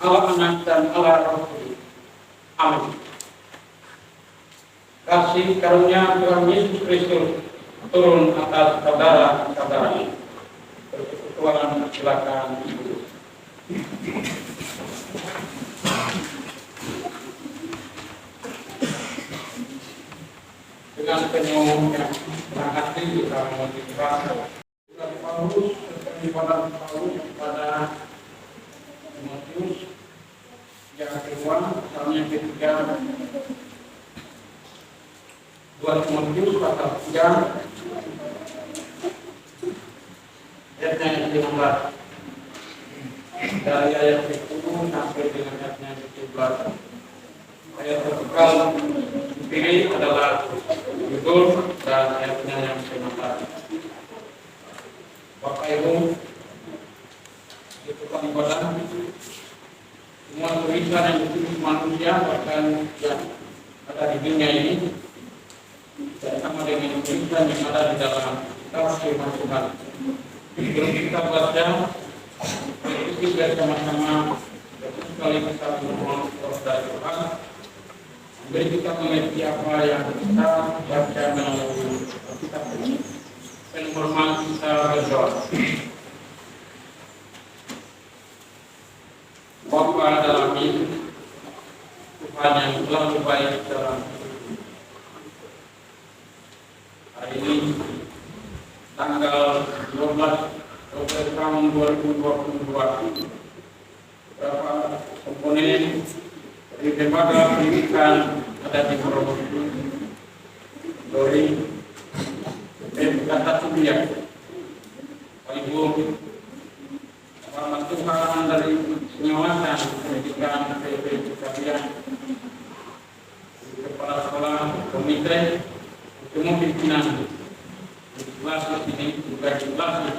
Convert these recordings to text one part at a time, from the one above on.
Allah Anak dan Allah Roh Kudus. Amin. Kasih karunia Tuhan Yesus Kristus turun atas saudara-saudara. Berketuaan silakan Ibu. Dengan penuh yang senang hati kita mengucapkan surat Paulus kepada Timotius yang kedua, misalnya ketiga, 2 Timotius pasal 3 ayatnya yang 15 dari ayat 10 sampai dengan ayatnya 17. Ayat vertikal dipilih adalah judul dan ayatnya yang 15. Bapak Ibu, di tempat ibadah, semua tulisan yang ditulis manusia bahkan yang ada di dunia ini tidak sama dengan tulisan yang ada di dalam kitab firman Tuhan. Sebelum kita baca, kita bersama-sama sekali kita berdoa kepada Tuhan. Beri kita mengerti apa yang kita baca melalui kitab ini. Dan hormat kita berdoa. Bapa dalam hidup, Tuhan yang selalu baik dalam hidup. Hari ini tanggal 12 Oktober tahun 2022, beberapa komponen dari lembaga pendidikan ada di Provinsi Dori dan kata Subiak. Ibu Selamat Tuhan dari pengawasan pendidikan PP Sekalian, kepala sekolah, komite, semua pimpinan di kelas ini juga di kelas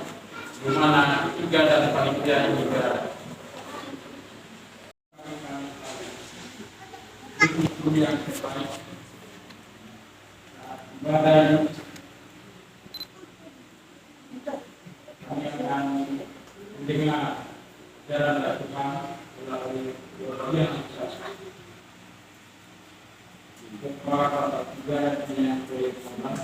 di mana 3 dan panitia juga yang terbaik. Badan kami akan mendengar jalan Tuhan melalui yang sesat. Para tiga yang berkenan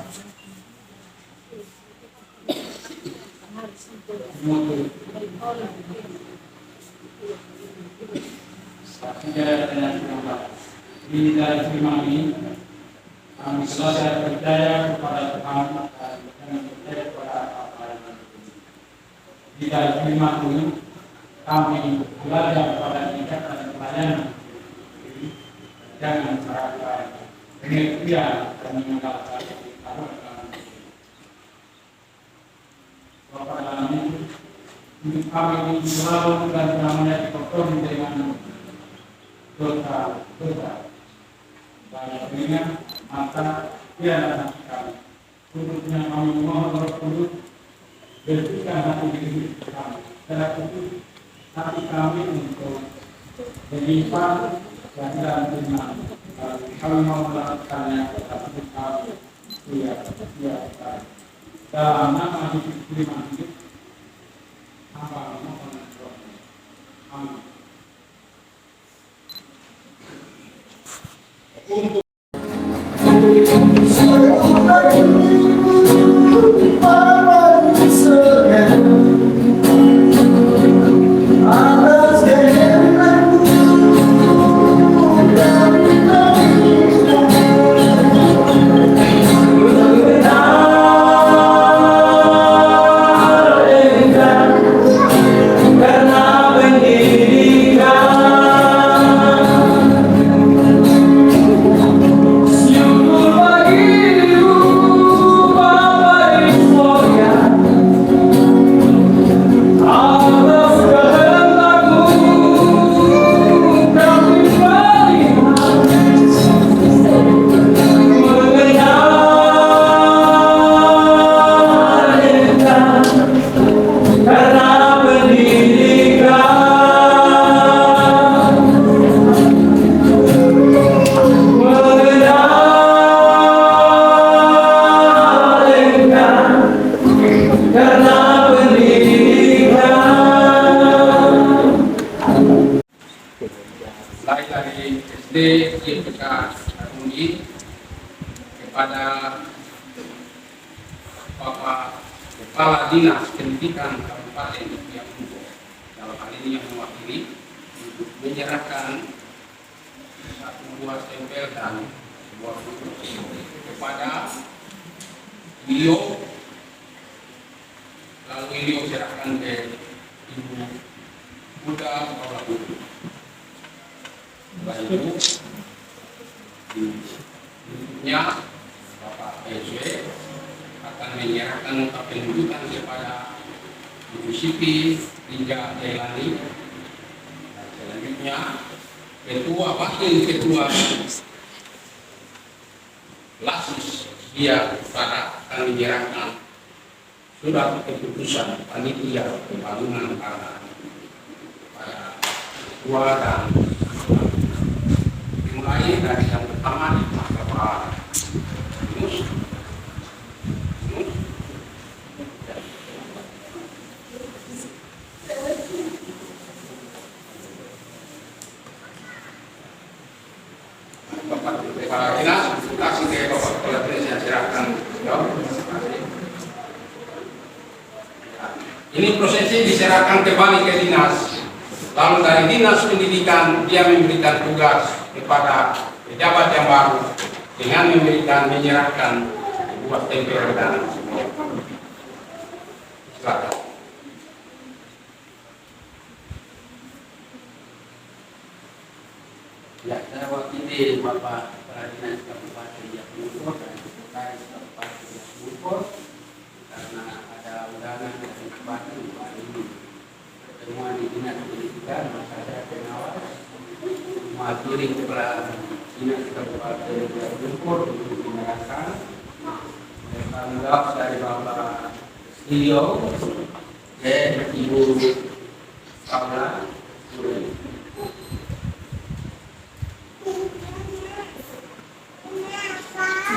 di dalam firman ini kami selalu percaya kepada Tuhan dan percaya kepada apa yang di dalam firman ini kami belajar pada tingkatan pelayanan, jangan serahkan pengertian dan meninggalkan Bapak dalam ini hidup kami ini selalu dan namanya dikotori dengan dosa banyak dengan mata tiada kami. Khususnya kami mohon Roh Kudus bersihkan hati diri kami. Secara khusus hati kami untuk menyimpan dan firman. Kami mau melakukannya tetapi kami tidak. Dalam nama Yesus Kristus, hamba mohon doa. Amin. Untuk SD YPK Karungi kepada Bapak Kepala Dinas Pendidikan Kabupaten Yakumbo, dalam hal ini yang mewakili, untuk menyerahkan satu buah stempel dan sebuah buku kepada beliau, lalu beliau serahkan ke Ibu Buddha Paula Buku. Setelah itu berikutnya Bapak PSW akan menyerahkan nota penunjukan kepada Ibu Siti Rinja Jailani. Dan selanjutnya Wakil Ketua Lasis Dia Utara akan menyerahkan surat keputusan panitia pembangunan pada ketua dan dimulai dari yang pertama di Bapak Yunus. Bapak Dinas, langsung ke Bapak Kepala Dinas yang serahkan. Ini prosesnya diserahkan kembali ke dinas. Lalu dari Dinas Pendidikan dia memberikan tugas kepada pejabat yang baru dengan menyerahkan buah stempel dan silakan. Ya, saya wakili Bapak Kepala Dinas Kabupaten Yakumbo dan Sekretaris Kabupaten Yakumbo karena ada undangan dari Kabupaten hari ini pertemuan di Dinas Pendidikan, maka saya pengawas mewakili Kepala Dinas Kabupaten Yakumbo untuk menyerahkan tanggung jawab dari Bapak Studio ke Ibu Paula Buku.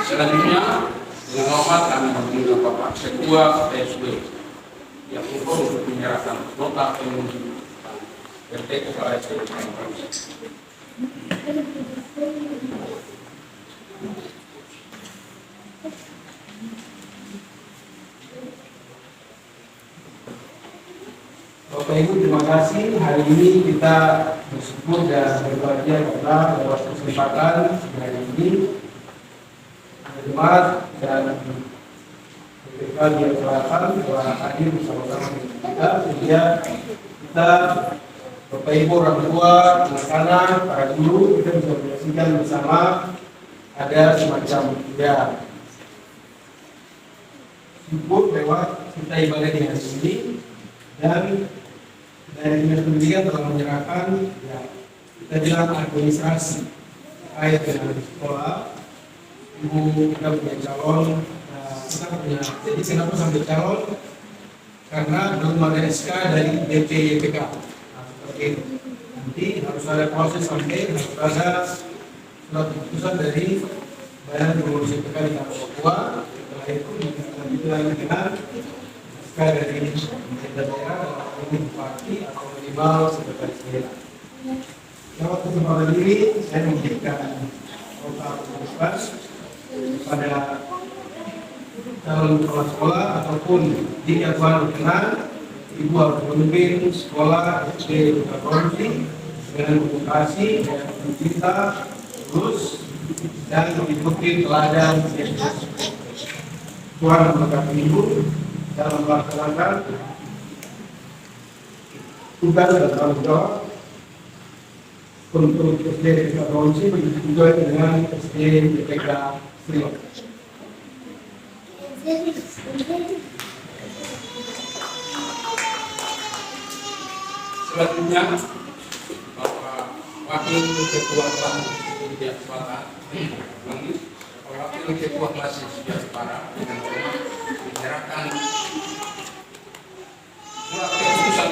Selanjutnya dengan hormat kami meminta Bapak Ketua PSW yang untuk menyerahkan nota penunjukan RT Kepala SD. Bapak Ibu, terima kasih. Hari ini kita bersyukur dan berbahagia karena dapat kesempatan hari ini Jumat dan ketika dia selatan telah hadir bersama-sama dengan kita, sehingga kita Bapak Ibu, orang tua, anak-anak, para guru, kita bisa menyaksikan bersama ada semacam syukur lewat kita ibadah di hari ini. Dan dari Dinas Pendidikan telah menyerahkan kita bilang administrasi terkait dengan sekolah. Ibu, kita punya calon, jadi kenapa sampai calon? Karena belum ada SK dari DP YPK. Seperti itu. Nanti harus ada proses sampai harus ada surat keputusan dari Badan Pengurus YPK di Papua. Setelah itu dilanjutkan dengan SK dari pemerintah daerah dalam ini bupati atau minimal sekretaris daerah. Lewat kesempatan ini saya memberikan nota penunjukan pada calon kepala sekolah ataupun jika Tuhan berkenan, Ibu harus memimpin sekolah SD Korupsi dengan edukasi dan cinta, lulus dan mengikuti teladan Yesus. Tuhan memberkati Ibu dalam melaksanakan tugas dan tanggung jawab untuk SD Korupsi, begitu juga dengan SD YPK Silok. Selanjutnya Bapak Wakil Ketua Kelas Sedia Separa, Wakil Ketua Kelas Sedia Separa dengan hormat menyerahkan surat keputusan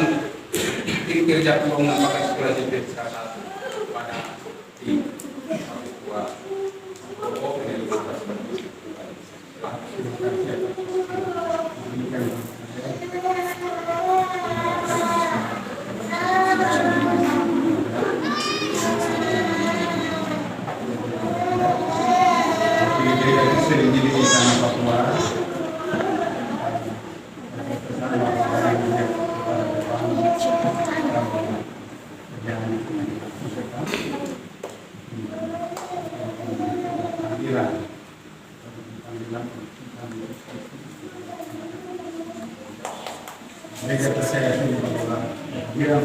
tim kerja pembangunan pakai sekolah JPK 1 pada Ketua Pokok dari dari sering di tanah Papua. Mereka saya sini bahwa dia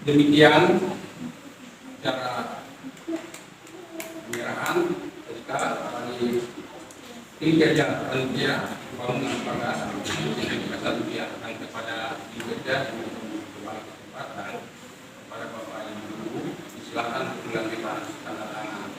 demikian cara penyerahan ketika dari tim kerja panitia bangunan pagar satu diarahkan kepada tim kerja kepala kesempatan kepada Bapak Ibu, silakan mengambil tanda tangan.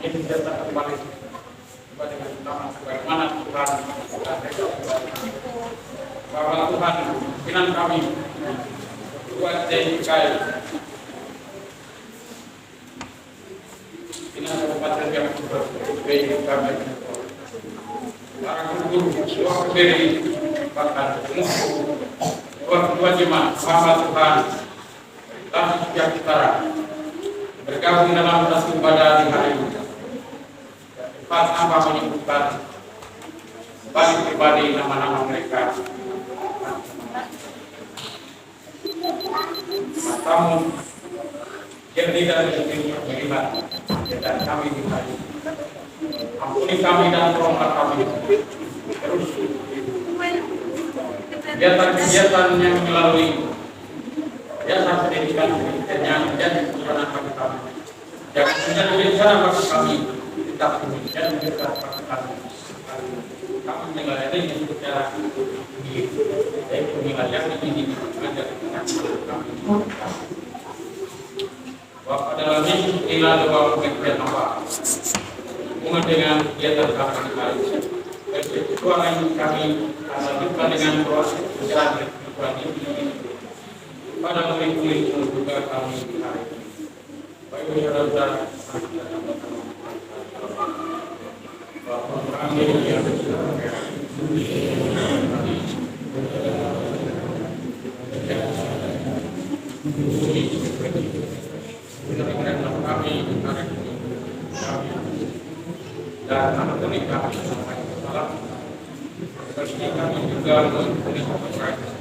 Ini data kembali dengan utama sebagaimana Tuhan bahwa Tuhan pimpinan kami buat DKI pimpinan Kabupaten yang berbeda kami para guru seluruh pendiri bahkan semua jemaat sahabat Tuhan dan setiap kita bergabung dalam atas ibadah di hari ini. Pas tanpa menyebutkan bagi pribadi nama-nama mereka. Namun yang tidak diterima melihat dan kami di hari ini. Ampuni kami dan tolonglah kami terus kegiatan-kegiatan yang melalui jasa pendidikan yang menjadi tujuan bagi kami. Jangan menjadi rencana bagi kami, tetap menjadi rencana bagi kami. Kami menjalani ini secara baik penilaian ini menjadi kami. Bapak dalam ini inilah doa kegiatan apa? Hubungan dengan kegiatan kami di hari ini. Suara yang kami lanjutkan dengan proses berjalan pada murid-murid juga kami hari ini. Baik saudara-saudara, Bapak kami yang benar-benar kami hari ini dan anak kami sampai malam. Seperti kami juga memberi kepercayaan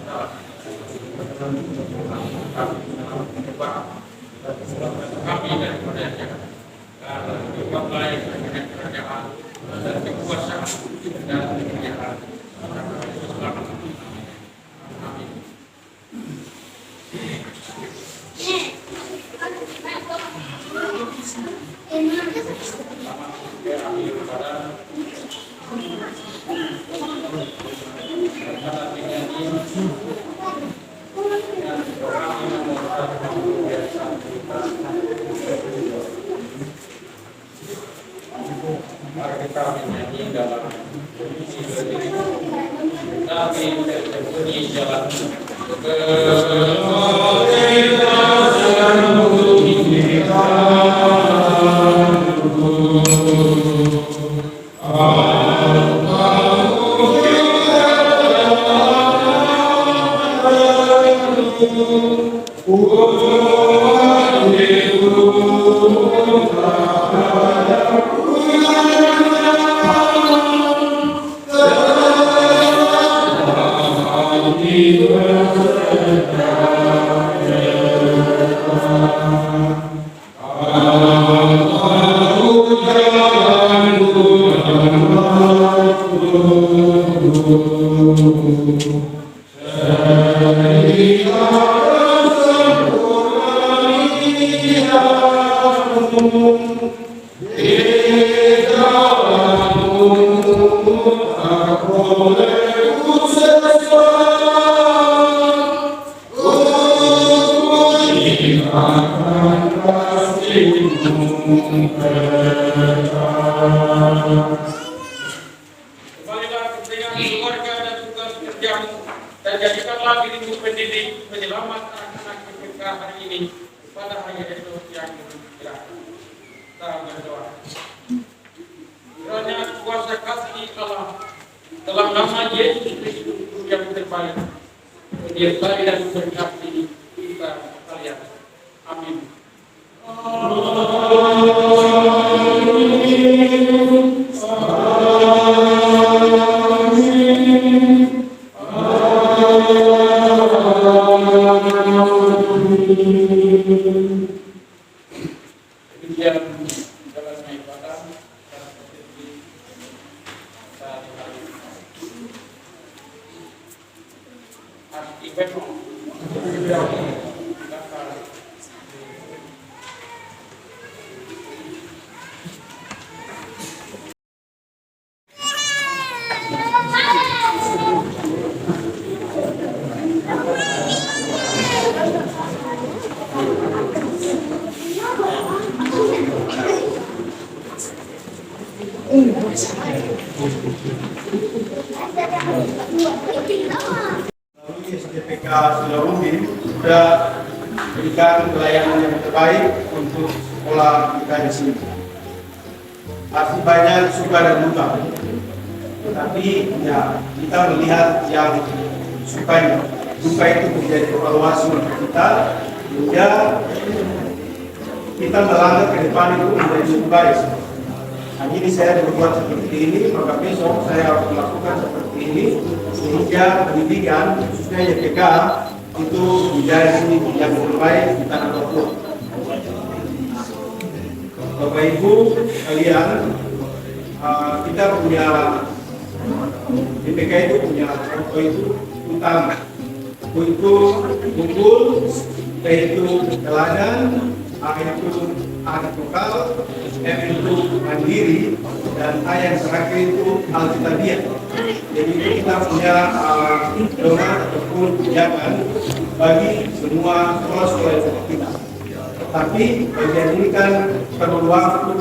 kami daripadanya dan juga baik dengan kerajaan dan kekuasaan dan kemuliaan. Amin. Mari kita menyanyi dalam kami berbunyi jalan kembalilah kepentingan keluarga dan tugas kerjamu dan jadikanlah dirimu pendidik penyelamat anak-anak mereka hari ini pada hari esok yang menjelaskan. Kita berdoa. Kiranya kuasa kasih Allah dalam nama Yesus Kristus yang terbaik menyertai dan memberkati kita sekalian. Amin. Demikian jalannya ibadah dan seperti saat hari event Lalu SDPK Sulawesi sudah berikan pelayanan yang terbaik untuk sekolah kita di sini. Masih banyak suka dan duka, tetapi ya kita melihat yang suka, duka itu menjadi evaluasi untuk kita hingga kita melangkah ke depan itu menjadi lebih baik. Nah, ini saya berbuat seperti ini, maka besok saya harus melakukan seperti ini sehingga pendidikan khususnya YPK itu menjadi yang terbaik di tanah Papua. Bapak Ibu kalian, kita punya YPK itu punya contoh itu utama. U itu kumpul, T itu teladan, A itu anak lokal, M itu mandiri, dan A yang terakhir itu alkitabiah. Jadi kita punya doa ataupun kebijakan bagi semua sekolah-sekolah kita. Tapi bagian ini kan perlu waktu,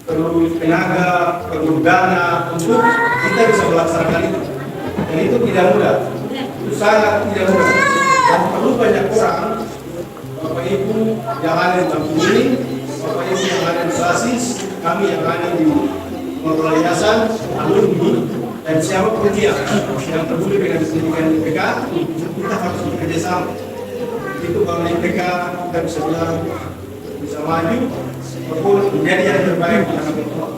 perlu tenaga, perlu dana untuk kita bisa melaksanakan itu. Dan itu tidak mudah. itu sangat tidak mudah dan perlu banyak orang, Bapak Ibu yang ada di kampung ini, Bapak Ibu yang ada di basis, kami yang ada di pengelola yayasan, alumni, dan siapapun dia yang peduli dengan pendidikan IPK, kita harus bekerja sama. Itu kalau IPK kita bisa bilang bisa maju, ataupun menjadi yang terbaik di anak bangsa.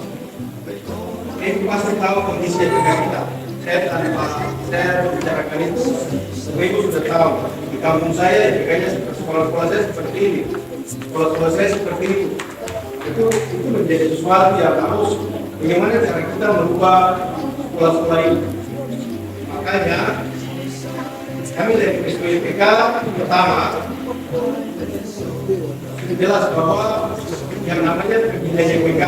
Ini pasti tahu kondisi IPK kita. Saya bicarakan itu, Bapak Ibu sudah tahu. Di kampung saya, IPK-nya sekolah-sekolah saya seperti ini, sekolah-sekolah saya seperti itu. Itu menjadi sesuatu yang harus bagaimana cara kita merubah sekolah-sekolah ini. Makanya kami dari Peristiwa IPK pertama sudah jelas bahwa yang namanya pembinaan IPK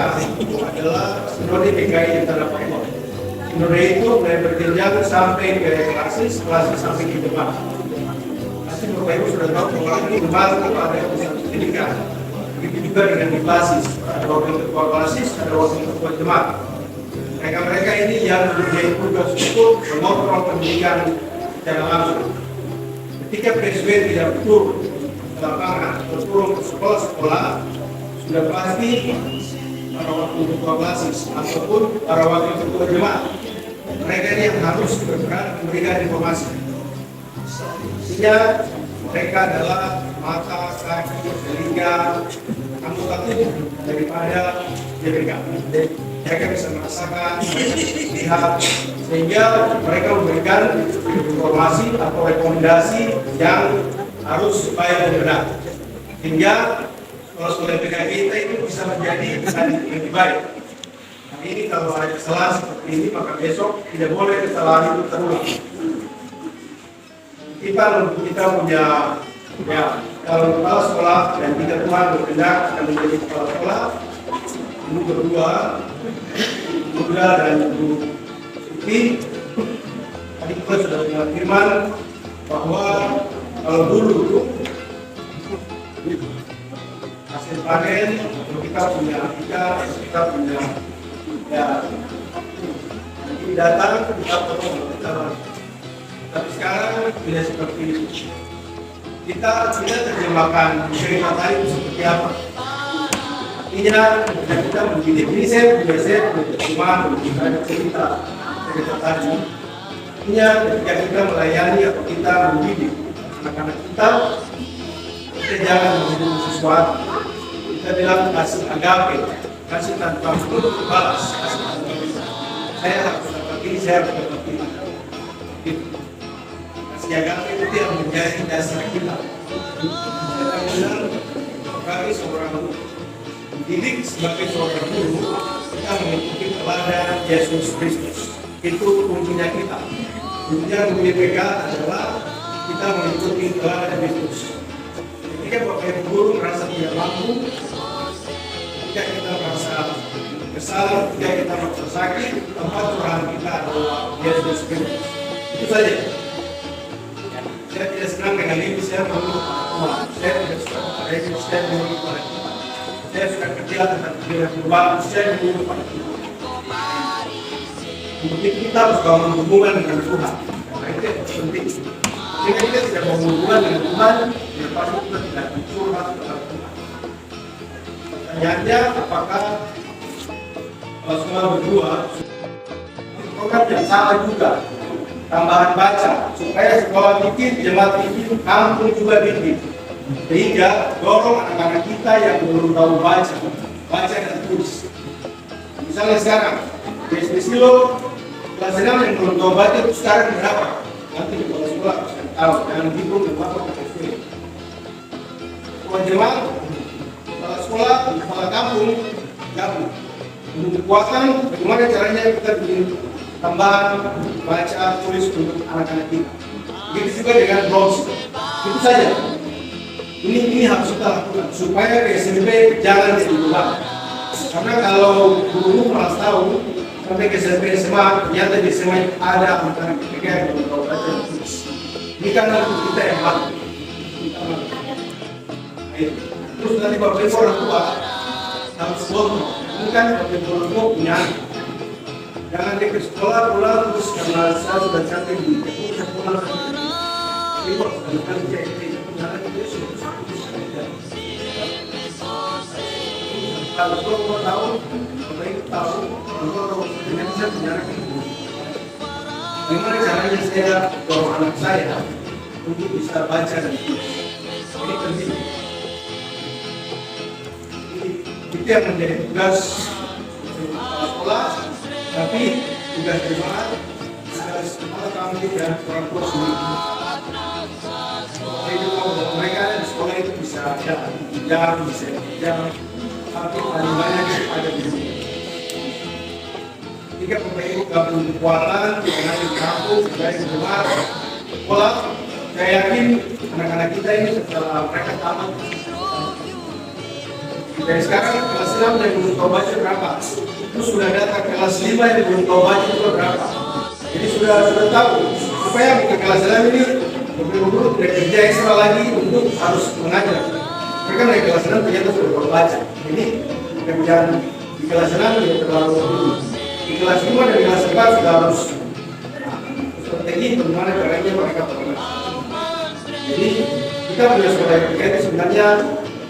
adalah sinode PKI yang terdapat. Sinode itu mulai berjenjang sampai ke klasis sampai ke jemaat. Pasti Bapak Ibu sudah tahu bahwa ini jemaat itu ada pusat pendidikan. Begitu juga dengan di klasis, ada wakil ketua klasis, ada wakil ketua jemaat. Mereka ini yang mempunyai tugas untuk mengontrol pendidikan secara langsung. Ketika presiden tidak turun ke lapangan, turun ke sekolah-sekolah, sudah pasti para wakil ketua klasis ataupun para wakil ketua jemaat. Mereka ini yang harus berperan memberikan informasi. Sehingga mereka adalah mata, kaki, telinga, anggota tubuh daripada JPK. Mereka bisa merasakan, mereka bisa melihat, sehingga mereka memberikan informasi atau rekomendasi yang harus supaya benar. Hingga sekolah-sekolah PKI kita itu bisa menjadi lebih baik. Nah, ini kalau ada kesalahan seperti ini, maka besok tidak boleh kesalahan itu terulang. Kita punya kalau kepala sekolah dan kita Tuhan berkehendak akan menjadi kepala sekolah, Ibu berdua, Buddha dan Ibu Suti, tadi kita sudah dengar firman bahwa kalau dulu hasil panen, kita punya kita punya ini datang kita potong kita. Tapi sekarang tidak seperti itu. Kita terjemahkan cerita tadi seperti apa. Artinya kita mendidik. Ini saya cuma memberikan cerita tadi. Artinya ketika kita melayani atau kita mendidik anak-anak kita jangan mendidik sesuatu. Kita bilang kasih agape, kasih tanpa balas, kasih tanpa saya harus dapat ini, saya harus dapat ini. Agape itu yang menjadi dasar kita. Saya bilang sebagai seorang didik, sebagai seorang guru, kita mengikuti teladan Yesus Kristus. Itu kuncinya kita. Kuncinya guru IPK adalah kita mengikuti teladan Kristus. Ketika Bapak Ibu guru merasa tidak mampu, ketika kita merasa kesal, ketika kita merasa sakit, tempat curahan kita adalah Yesus Kristus. Itu saja. Saya tidak senang dengan ini, saya menurut Tuhan. Saya tidak suka pada ini, saya menurut pada Tuhan. Saya suka kerja tentang tidak berubah, saya menurut pada Tuhan. Untuk itu kita harus bangun hubungan dengan Tuhan. Karena itu yang penting. Jika kita tidak bangun hubungan dengan Tuhan, ya pasti kita tidak curhat kepada Tuhan. Pertanyaannya, apakah kalau semua berdua, program yang salah juga. Tambahan baca supaya sekolah bikin, jemaat bikin, kampung juga bikin, sehingga dorong anak-anak kita yang belum tahu baca dan tulis. Misalnya sekarang di SD Silo kelas 6 yang belum tahu baca itu sekarang berapa? Nanti di sekolah bisa tahu, jangan hitung dan apa SD. Sekolah jemaat, sekolah kampung, gabung. Untuk kekuatan, bagaimana caranya kita bikin tambahan baca tulis untuk anak-anak kita. Begitu juga dengan browser. Itu saja. Ini harus kita lakukan supaya ke SMP jangan jadi beban. Karena kalau guru malas tahu sampai ke SMP SMA ternyata di SMA ada anak-anak kita yang belum tahu baca dan tulis. Ini kan harus kita yang lakukan. Terus nanti Bapak Ibu orang tua harus kontrol. Ini kan Bapak Ibu orang tua punya. Jangan dia ke sekolah pulang terus karena saya sudah capek di sekolah. Libur bukan jadi karena dia sudah kalau mau tahu, baik tahu, kalau dengan saya punya gimana caranya saya dorong anak saya untuk bisa baca dan ini penting. Itu yang menjadi tugas sekolah, tapi tugas jemaat, tugas kepala kami dan orang tua sendiri. Jadi kalau mereka di sekolah itu bisa jam, bisa jam, tapi paling banyak ada di sini. Jika PPI gabung kekuatan, dengan di kampung, dari jemaat, sekolah, saya yakin anak-anak kita ini setelah mereka tamat. Dari sekarang kelas 6 yang belum tahu baca berapa? Itu sudah data kelas 5 yang belum tahu baca itu berapa? Jadi sudah tahu supaya bukan kelas 6 ini betul-betul tidak kerja ekstra lagi untuk harus mengajar. Mereka dari kelas 6 ternyata sudah tahu baca. Ini pekerjaan di kelas 6 tidak terlalu tinggi. Di kelas 5 dan kelas 4 sudah harus strategi bagaimana caranya mereka bergerak. Jadi kita punya sekolah yang berbeda sebenarnya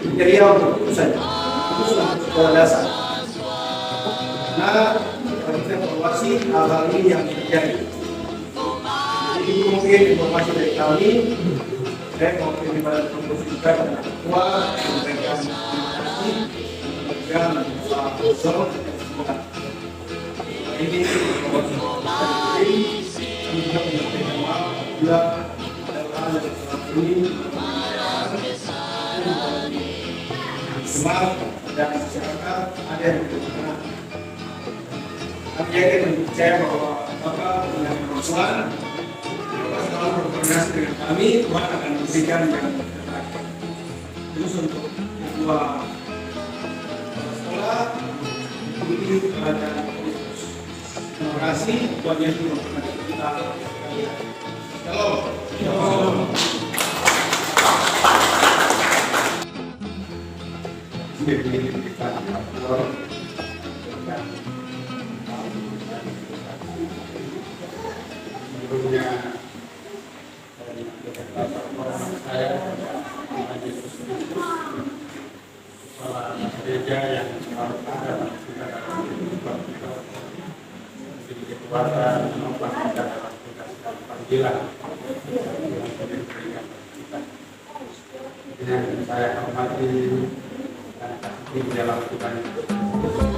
kriteria untuk itu saja. Itu sudah sekolah dasar. Karena kita evaluasi hal-hal ini yang terjadi. Jadi itu mungkin informasi dari kami. Saya mau kirim pada promosi juga pada ketua memberikan informasi dan Pak Zon ini informasi dari kami juga menyampaikan maaf bila ada hal yang selama ini semua dan masyarakat ada yang berkenan. Kami yakin dan percaya bahwa Bapak punya kemampuan, Bapak selalu berkoordinasi dengan kami, Tuhan akan memberikan yang terbaik. Terus untuk kedua sekolah, ini kepada Kristus. Terima kasih, Tuhan Yesus memberkati kita. Shalom. Shalom. Sebelumnya saya Tuhan Yesus Kristus, kepala gereja yang selalu ada dalam kita dalam kehidupan kita, menjadi kekuatan menopang kita dalam tugas dan panggilan yang diberikan kita. Yang saya hormati dan kasih dalam Tuhan Yesus Kristus.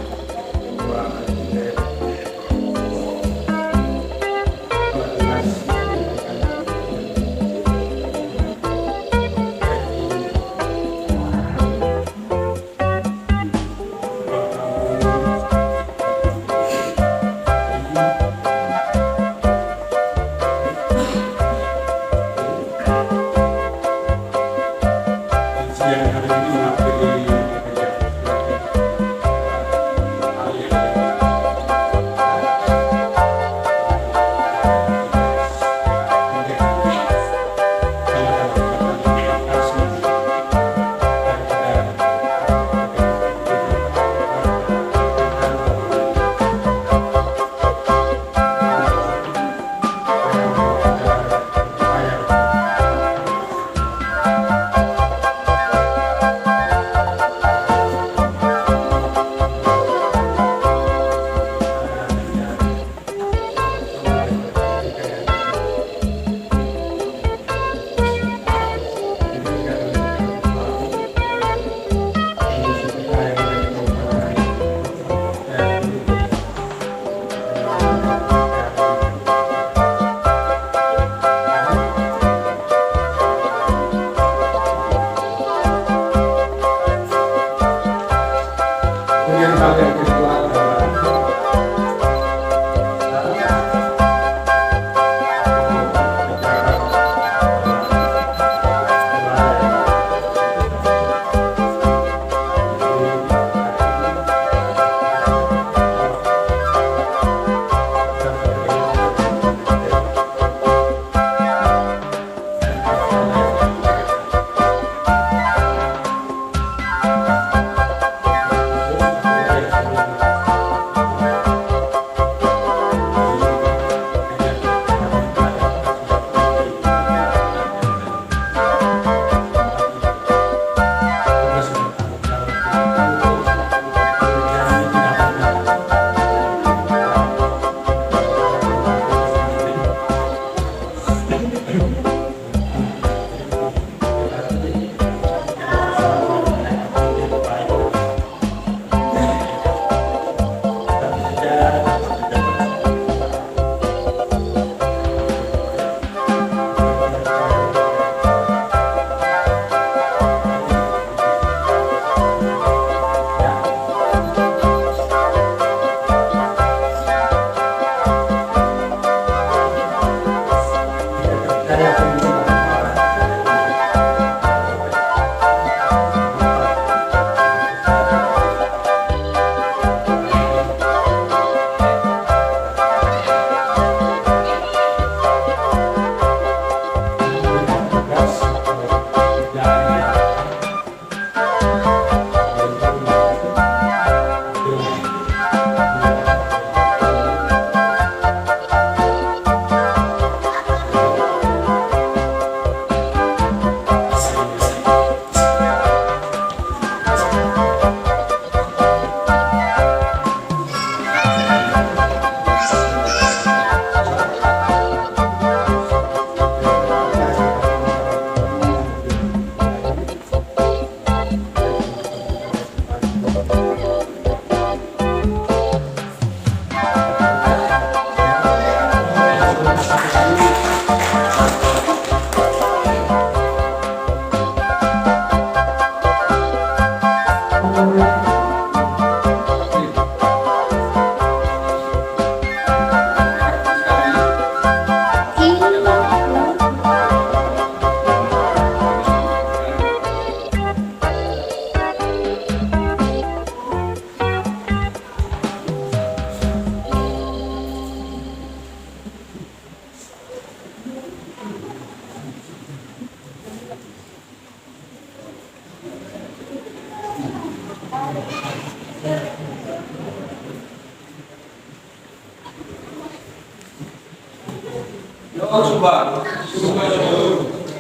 Jauh Subah.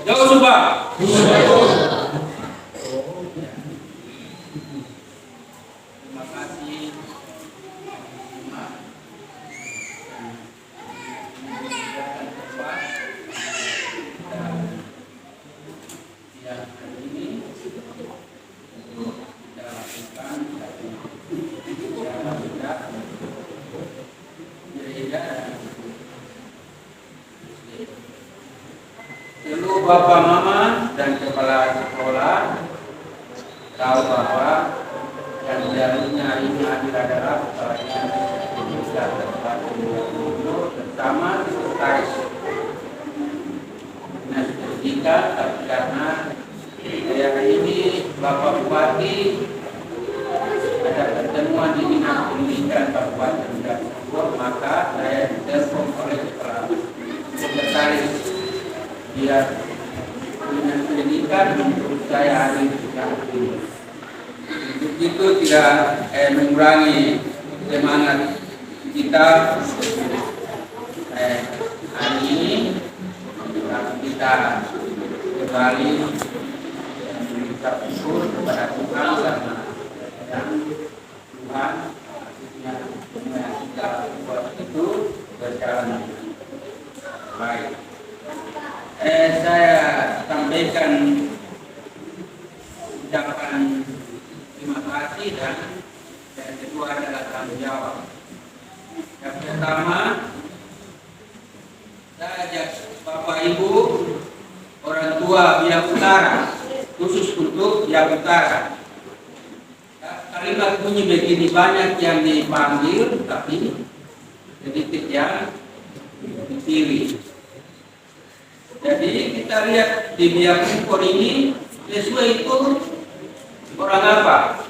Jauh Subah. Terima kasih. Yang hari ini kita lakukan seluruh bapak mama dan kepala sekolah tahu bahwa yang dialihnya ini adalah pelatihan Indonesia bersama sekretaris Dinas Pendidikan, tapi karena saya ini Bapak Bupati ada pertemuan di Dinas Pendidikan Kabupaten Bogor, maka saya ditelepon oleh kepala sekretaris biar Dinas Pendidikan untuk saya hadir di sini. Untuk itu tidak mengurangi semangat kita hari ini, tapi kita kembali mengucap syukur kepada Tuhan karena Tuhan yang kita buat itu berjalan baik. Saya sampaikan ucapan terima kasih dan yang kedua adalah tanggung jawab. Yang pertama, saya ajak Bapak Ibu, orang tua Biak Utara, khusus untuk Biak Utara. Kalimat bunyi begini, banyak yang dipanggil tapi sedikit yang dipilih. Jadi kita lihat di Biak Utara ini, sesuai itu orang apa?